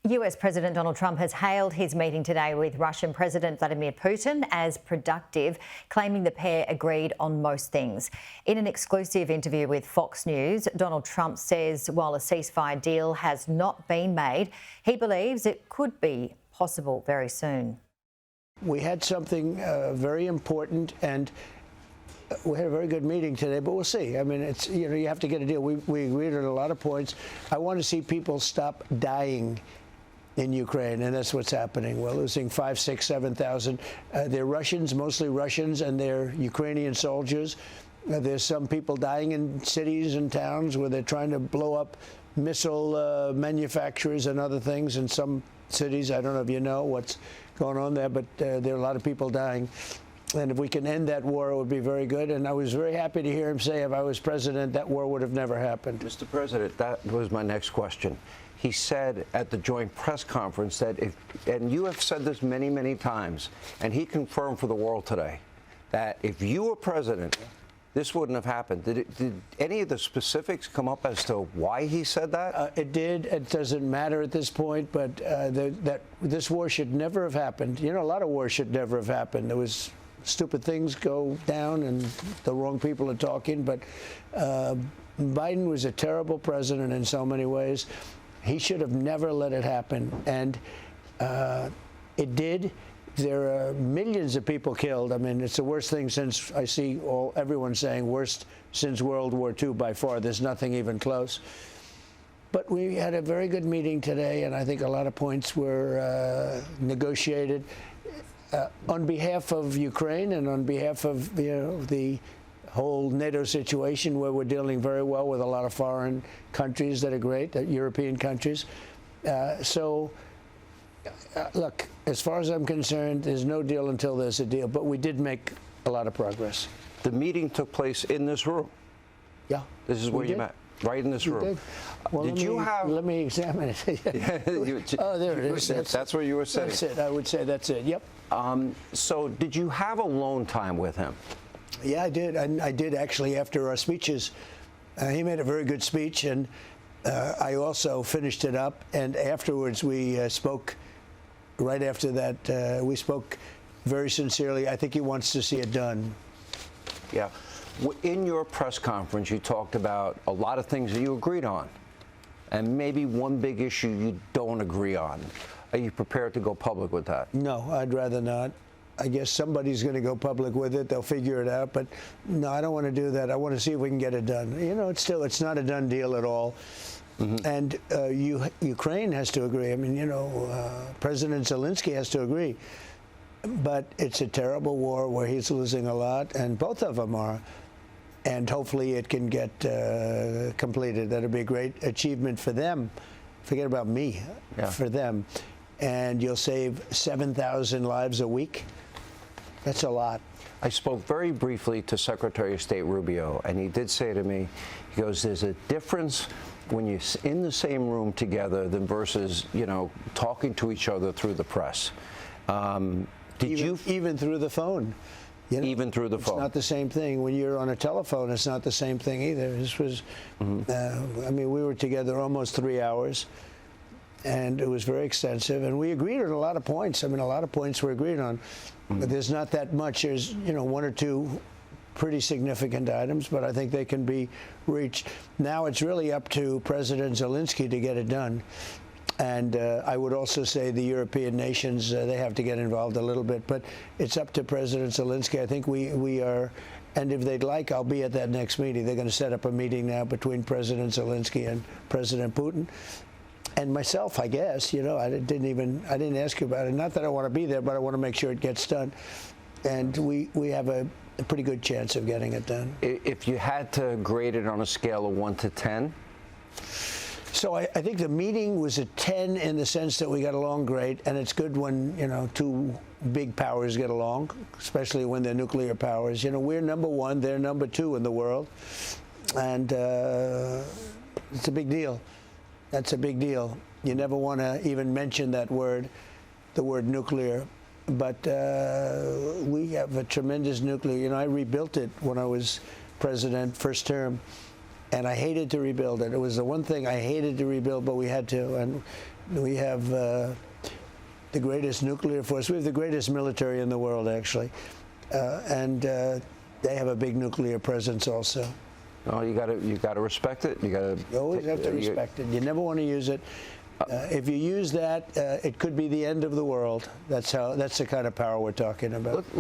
US President Donald Trump has hailed his meeting today with Russian President Vladimir Putin as productive, claiming the pair agreed on most things. In an exclusive interview with Fox News, Donald Trump says while a ceasefire deal has not been made, he believes it could be possible very soon. We had something very important, and we had a very good meeting today, but we'll see. I mean, it's, you know, you have to get a deal. We agreed on a lot of points. I want to see people stop dying in Ukraine, and that's what's happening. We're losing 5, 6, 7,000. They're Russians, mostly Russians, and they're Ukrainian soldiers. There's some people dying in cities and towns where they're trying to blow up missile manufacturers and other things in some cities. I don't know if you know what's going on there, but there are a lot of people dying. And if we can end that war, it would be very good. And I was very happy to hear him say if I was president, that war would have never happened. Mr. President, that was my next question. He said at the joint press conference that if, and you have said this many, many times, and he confirmed for the world today, that if you were president, this wouldn't have happened. Did any of the specifics come up as to why he said that? It did. It doesn't matter at this point, but that this war should never have happened. You know, a lot of wars should never have happened. There was stupid things go down and the wrong people are talking, but Biden was a terrible president in so many ways. He should have never let it happen, and it did. There are millions of people killed. I mean, it's the worst thing since I see everyone saying worst since World War II by far. There's nothing even close. But we had a very good meeting today, and I think a lot of points were negotiated on behalf of Ukraine and on behalf of the whole NATO situation, where we're dealing very well with a lot of foreign countries that are great, European countries. Look, as far as I'm concerned, there's no deal until there's a deal, but we did make a lot of progress. The meeting took place in this room. Yeah. This is where you met, right in this room. Did. Well, let me examine it. Oh, there it is. That's where you were sitting. That's it. I would say that's it. Yep. So did you have alone time with him? Yeah, I did. I did actually after our speeches. He made a very good speech, and I also finished it up. And afterwards, we spoke. Right after that, we spoke very sincerely. I think he wants to see it done. Yeah. In your press conference, you talked about a lot of things that you agreed on, and maybe one big issue you don't agree on. Are you prepared to go public with that? No, I'd rather not. I guess somebody's going to go public with it. They'll figure it out. But no, I don't want to do that. I want to see if we can get it done. You know, it's not a done deal at all. Mm-hmm. And Ukraine has to agree. I mean, you know, President Zelensky has to agree. But it's a terrible war where he's losing a lot, and both of them are. And hopefully it can get completed. That'll be a great achievement for them. Forget about me, for them. And you'll save 7,000 lives a week. That's a lot. I spoke very briefly to Secretary of State Rubio, and he did say to me, he goes, there's a difference when you're in the same room together than versus, you know, talking to each other through the press. Even through the phone. You know, even through the phone. It's not the same thing. When you're on a telephone, it's not the same thing either. This was, I mean, we were together almost 3 hours, and it was very extensive. And we agreed on a lot of points. I mean, a lot of points we agreed on. But there's not that much. There's, you know, 1 or 2 pretty significant items, but I think they can be reached. Now it's really up to President Zelensky to get it done. And I would also say the European nations, they have to get involved a little bit. But it's up to President Zelensky. I think we are, and if they'd like, I'll be at that next meeting. They're going to set up a meeting now between President Zelensky and President Putin. And myself, I guess, you know, I didn't ask you about it. Not that I want to be there, but I want to make sure it gets done. And we have a pretty good chance of getting it done. If you had to grade it on a scale of 1 to 10? So I think the meeting was a 10 in the sense that we got along great, and it's good when, you know, 2 big powers get along, especially when they're nuclear powers. You know, we're number 1, they're number 2 in the world, and it's a big deal. That's a big deal. You never want to even mention that word, the word nuclear. But we have a tremendous nuclear. You know, I rebuilt it when I was president, first term, and I hated to rebuild it. It was the one thing I hated to rebuild, but we had to. And We have the greatest nuclear force. We have the greatest military in the world, actually, and they have a big nuclear presence also. Oh, you got to respect it. You always have to respect it. You never want to use it. If you use that, it could be the end of the world. That's the kind of power we're talking about.